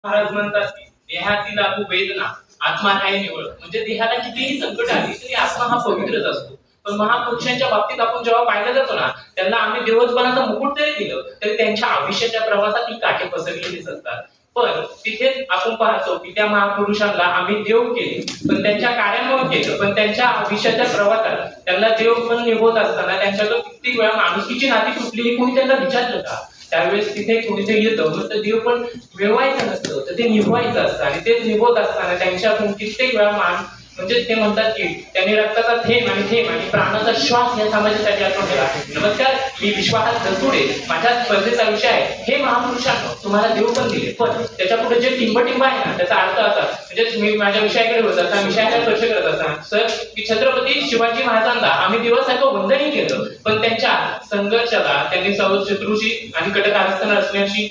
महाराज म्हणतात की देहातील लागू वेदना आत्मा आहे निवळ. म्हणजे देहाला कितीही संकट आली तरी आत्मा हा पवित्रच असतो. पण महापुरुषांच्या बाबतीत आपण जेव्हा पाहिलं जातो ना, त्यांना आम्ही देवत्वपणाचं मुकुट जरी दिलं तरी त्यांच्या आयुष्याच्या प्रवासात ही काटे पसरलेलीच असतात. पण तिथेच आपण पाहतो की त्या महापुरुषांना आम्ही देव केले, पण त्यांच्या कार्यामुळे केलं, पण त्यांच्या आयुष्याच्या प्रवासात त्यांना देव पण निभवत असताना त्यांच्याकडे कित्येक वेळा माणुसकीची नाती तुटली हे कोणी त्यांना विचारलं का? त्यावेळेस तिथे कुठेतरी येतं तर देव पण मिळवायचं नसतं तर ते निभवायचं असतं, आणि तेच निभवत असताना त्यांच्याकडून कित्येक वेळा मान म्हणजे ते म्हणतात की त्यांनी रक्ताचा थेंब आणि प्राणाचा श्वास या समाजासाठी अर्पण केला. नमस्कार, मी विश्वास दसुडे, माझ्या स्पर्धेचा विषय आहे हे महापुरुषांनो तुम्हाला देव पण दिले, पण त्याच्या पुढे जे टिंब आहे ना त्याचा अर्थ असा, म्हणजे मी माझ्या विषयाकडे होत असताना विषयाकडे स्पर्श करत असताना सर की छत्रपती शिवाजी महाराजांना आम्ही दिवसाचं वंदनही केलं, पण त्यांच्या संघर्षाला त्यांनी शत्रूशी आणि कटकारस्थान असण्याची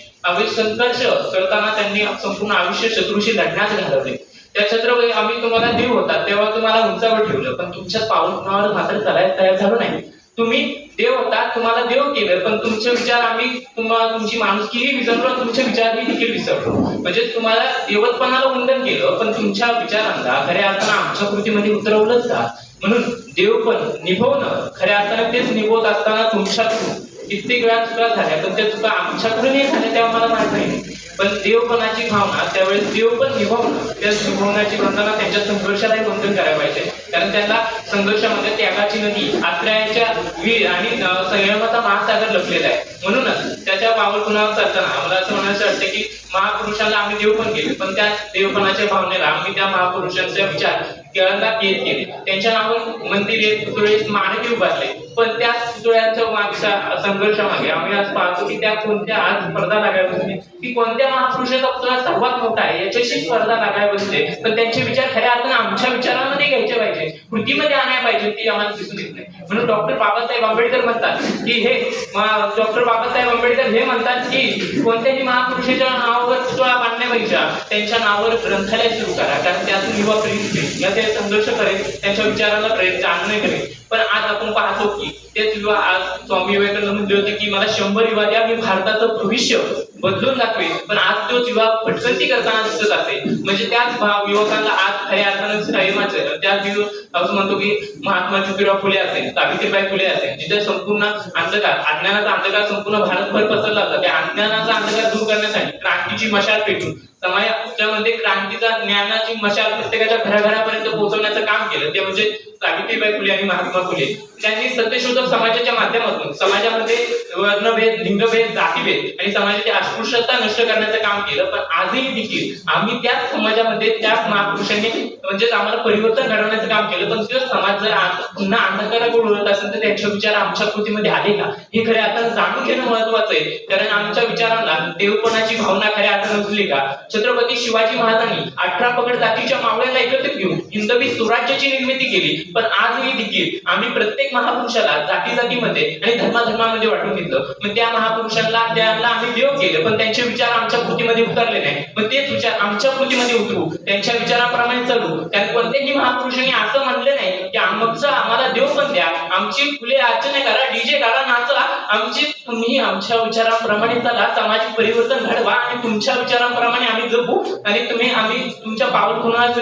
संघर्ष करताना त्यांनी संपूर्ण आयुष्य शत्रूशी लढण्यास घालवले. त्या छत्रपती आम्ही तुम्हाला देव होता तेव्हा तुम्हाला उंचावर ठेवलं, पण तुमच्या पाऊलखुणावर मात्र चालायला तयार झालो नाही. तुम्ही देव होता, तुम्हाला देव केलं, पण तुमचे विचार आम्ही तुम्हाला तुमची माणुसकीही विसरलो, तुमचे विचारही देखील विसरलो. म्हणजे तुम्हाला देवत्पणाला वंदन केलं, पण तुमच्या विचारांना खऱ्या अर्थानं आमच्या कृतीमध्ये उतरवलंच का? म्हणून देव पण निभवणं खऱ्या अर्थानं तेच निभवत असताना तुमच्याकडून कित्येक वेळा चुका झाल्या, पण त्या चुका आमच्याकडूनही झाल्या तेव्हा मला माहित नाही. पण देवपणाची भावना त्यावेळेस देव पण निभवणं, त्या निभवण्याची म्हणताना त्यांच्या संघर्षालाही वंदन करायला पाहिजे, कारण त्यांना संघर्षामध्ये त्यागाची नदी, आश्रयाच्या वीर आणि संयमाचा महासागर लपलेला आहे. म्हणूनच त्याच्या पावलखुणावर चालताना मला असं म्हणायचं वाटतं की महापुरुषांना आम्ही देव पण केले, पण त्या देवपणाच्या भावनेला आम्ही त्या महापुरुषांचे विचार केले, त्यांच्या नावावर मंदिरे पुतळे स्मारके उभारले, पण त्या पुतळ्यांच्या मागच्या संघर्षामागे आम्ही आज पाहतो की त्या कोणत्या आज स्पर्धा लागायला बसली की कोणत्या महापुरुषाचा पुतळा सर्वात मोठा आहे याच्याशी स्पर्धा लागायला बसले, पण त्यांचे विचार खऱ्या अर्थाने आमच्या विचारांमध्ये घ्यायचे पाहिजे, कृतीमध्ये आणायला पाहिजे, ती आम्हाला दिसून येत नाही. म्हणून डॉक्टर बाबासाहेब आंबेडकर म्हणतात की हे डॉक्टर बाबासाहेब आंबेडकर हे म्हणतात की कोणत्याही महापुरुषाच्या नावावर पुतळा बांधण्यापेक्षा त्यांच्या नावावर ग्रंथालय सुरू करा, कारण त्यातून युवा प्रेरित संघर्ष करेल, त्यांच्या विचाराला प्रेरित चालणे करेल. पण आज आपण पाहतो की तेच युवा, आज स्वामी विवेकानंद म्हणले होते की मला 100 युवा द्या, मी भारताचं भविष्य बदलून दाखवेल, पण आज तोच युवा भटकंती करताना दिसत असेल. म्हणजे त्याच युवकांना आज खऱ्या अर्थानं संयमाचं, त्याच असं म्हणतो की महात्मा ज्योतिराव फुले असेल, सावित्रीबाई फुले असेल, जिथे संपूर्ण अंधकार, अज्ञानाचा अंधकार संपूर्ण भारतभर पसरला होता, त्या अज्ञानाचा अंधकार दूर करण्यासाठी क्रांतीची मशाल पेटून समाजामध्ये क्रांतीचा ज्ञानाची मशाल प्रत्येकाच्या घराघरापर्यंत पोहोचवण्याचं काम केलं, ते म्हणजे सावित्रीबाई फुले आणि महात्मा फुले. त्यांनी सत्यशोधक समाजाच्या माध्यमातून समाजामध्ये वर्णभेद, लिंगभेद, जातीभेद आणि समाजाची अस्पृश्यता नष्ट करण्याचं काम केलं. पण आजही देखील आम्ही त्याच समाजामध्ये त्याच महापुरुषांनी म्हणजे आम्हाला परिवर्तन घडवण्याचं काम केलं, पण तो समाज जर पुन्हा अंधकाराकडे वळत असेल तर त्यांचे विचार आमच्या कृतीमध्ये आले का हे खऱ्या अर्थानं जाणून घेणं महत्वाचं आहे, कारण आमच्या विचारांना देवपणाची भावना खऱ्या अर्थानं रुजली का? छत्रपती शिवाजी महाराजांनी 18 पगड जातीच्या मावळ्यांना एकत्रित घेऊन हिंदवी स्वराज्याची निर्मिती केली, पण आजही देखील आम्ही प्रत्येक महापुरुषाला जातीमध्ये आणि धर्मामध्ये वाटून घेतलं. मग त्या महापुरुषांना त्याला आम्ही देव केलं, पण त्यांचे विचार आमच्या कृतीमध्ये उतरले नाही. मग तेच विचार आमच्या कृतीमध्ये उतरू, त्यांच्या विचाराप्रमाणे चालू. कारण कोणत्याही महापुरुषांनी असं म्हणलं नाही की आमचं आम्हाला देव पण द्या, आमची फुले अर्चना करा, डीजे करा, नाचा, आमची तुम्ही आमच्या विचाराप्रमाणे चला, सामाजिक परिवर्तन घडवा आणि तुमच्या विचारांप्रमाणे आम्ही जगू, आणि आम्ही तुमच्या पावलखुणावर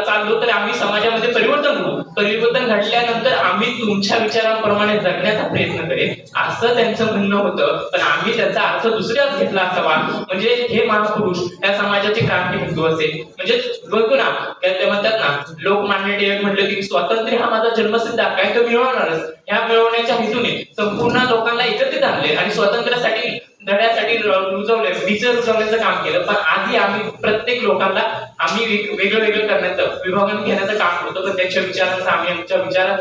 चाललो तर आम्ही समाजामध्ये परिवर्तन घडल्यानंतर आम्ही तुमच्या विचारांप्रमाणे जगण्याचा प्रयत्न करेल, असं त्यांचं म्हणणं होतं. पण आम्ही त्याचा अर्थ दुसऱ्याच घेतला असावा, म्हणजे हे महापुरुष त्या समाजाचे क्रांतिबिंदू असेल. म्हणजे बघू ना, ते म्हणतात ना, लोकमान्य टिळक म्हटलं की स्वातंत्र्य हा माझा जन्मसिद्ध हक्क आहे, तो मिळवणारच. ह्या मिळवण्याच्या हेतूने संपूर्ण लोकांना एकत्रित आणले आणि स्वातंत्र्यासाठी धड्यासाठी रुजवण्याचं काम केलं. पण आधी आम्ही प्रत्येक लोकांना आम्ही वेगळं करण्याचं, विभागून घेण्याचं काम करतो, पण त्यांच्या विचारांचा आम्ही आमच्या विचारात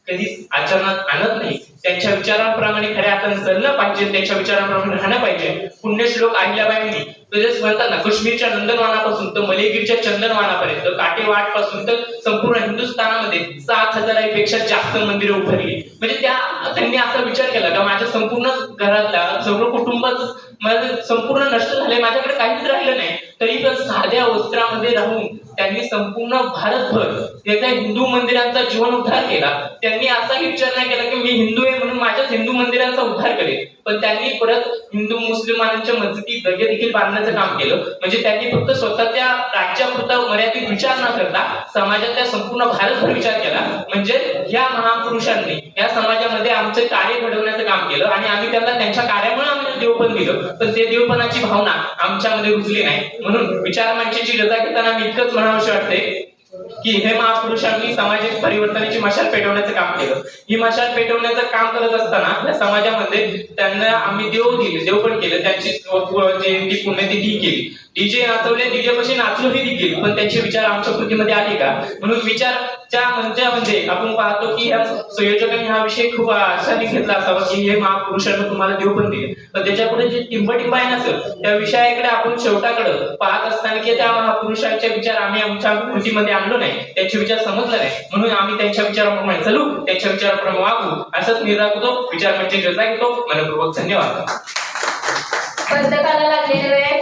कधीच आचरणात आणत नाही. त्यांच्या विचारांप्रमाणे खऱ्या अर्थानं चाललं पाहिजे, त्यांच्या विचारांप्रमाणे राहणं पाहिजे. पुण्यश्लोक अहिल्याबाईंनी तसेच म्हणतात ना, काश्मीरच्या नंदनवानापासून तर मलेगिरीच्या चंदनवानापर्यंत, काटेवाड पासून तर संपूर्ण हिंदुस्थानामध्ये 7,000 पेक्षा जास्त मंदिरे उभारली. म्हणजे त्यांनी असा विचार केला का माझ्या संपूर्ण घरातल्या सर्व कुटुंबाचं माझं संपूर्ण नष्ट झाले, माझ्याकडे काहीच राहिलं नाही, तरी पण साध्या वस्त्रामध्ये राहून त्यांनी संपूर्ण भारतभर त्याच्या हिंदू मंदिरांचा जीवन उद्धार केला. त्यांनी असा विचार नाही केला की मी हिंदू आहे म्हणून माझ्याच हिंदू मंदिरांचा उद्धार करेल, पण त्यांनी परत हिंदू मुस्लिमांच्या मस्जिदी दर्गे देखील बांधण्याचं काम केलं. म्हणजे त्यांनी फक्त स्वतःच्या राज्यापुरता मर्यादित विचार न करता समाजाच्या संपूर्ण भारतभर विचार केला. म्हणजे ह्या महापुरुषांनी या समाजामध्ये आमचे कार्य घडवण्याचं काम केलं आणि आम्ही त्यांना त्यांच्या कार्यामुळे आम्ही देवपण दिलं. पण ते देवपणाची भावना आमच्यामध्ये रुजली नाही. म्हणून विचार मंचाची रजा घेताना मी इतकंच म्हणावंसे वाटते की हे महापुरुषांनी सामाजिक परिवर्तनाची मशाल पेटवण्याचं काम केलं. ही मशाल पेटवण्याचं काम करत असताना या समाजामध्ये त्यांना आम्ही देवपण केलं. त्यांची जयंती पुण्यतिथी केली. डीजे नाचवले, डीजे पाशी नाचलोही देखील, पण त्यांचे विचार आमच्या कृतीमध्ये आले का? म्हणून विचारच्या मंचामध्ये आपण पाहतो की या संयोजकांनी हा विषय खूप आशाने घेतला असावा की हे महापुरुषांनी तुम्हाला देवपण दिले. पण त्याच्यापुढे जे टिंबटिंब आहे नसेल त्या विषयाकडे आपण शेवटाकडे पाहत असताना की त्या महापुरुषांचे विचार आम्ही आमच्या कृतीमध्ये आणलो नाही, त्यांचे विचार समजले नाही, म्हणून आम्ही त्यांच्या विचाराप्रमाणे चालू, त्यांच्या विचाराप्रमाणे वागू असंच निर्धार विचार म्हणजे रजा घेतो. मनपूर्वक धन्यवाद. बंद करायला लागलेली वेळ